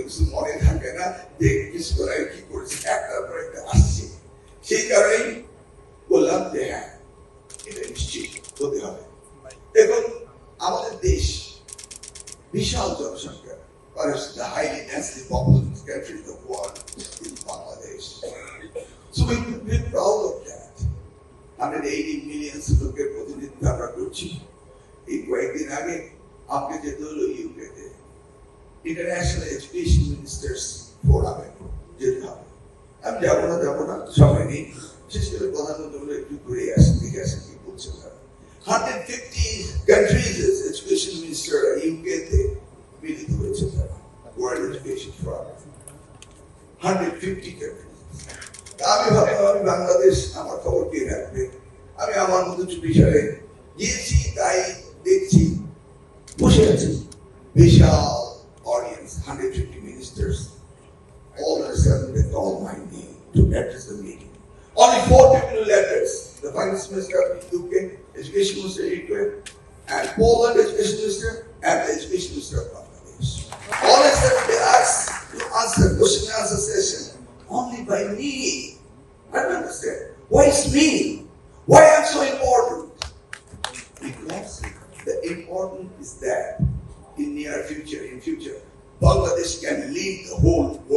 কিছু মনে থাকে না যে কিছু করে কি করেছে, একটার পর একটা আসছে। সেই কারণেই বললাম যে হ্যাঁ, এটা নিশ্চিত হতে হবে। দেখুন, আমাদের দেশ বিশাল জনসংখ্যা, perhaps the highly densely populated country in the world is Bangladesh. So we could be proud of that. 180 million লোকের প্রতিনিধিত্ব আমরা করছি। এই কয়েকদিন আগে আপনি যেতে হলো ইউকেতে, ইন্টারন্যাশনাল এডুকেশন মিনিস্টার্স ফোরামে যেতে হবে। আমি যাবো না, সময় নেই। বিশেষ করে প্রধানমন্ত্রী বলে একটু ঘুরে আসেন, দেখে আসেন কি বলছেন তারা। 150 countries education minister ইউকেতে মিলিত হয়েছে তারা, ওয়ার্ল্ড এডুকেশন ফোরাম, 150 countries। আমি ভাবলাম আমি বাংলাদেশ, আমার খবর কে রাখবে। আমি আমার মতো চুপি সারে গিয়েছি, তাই দেখছি বসে আছি বিশাল audience, 150 ministers. All of a sudden they called my name to address the meeting. Only 4 people will address: the finance minister of the UK, education minister of UK, and Poland education minister, and the education minister of Bangladesh. All of a sudden they asked to answer question and answer session only by me. I don't understand. Why it's me? Why I'm so important? Because the important is that in near future, Bangladesh can lead the whole world.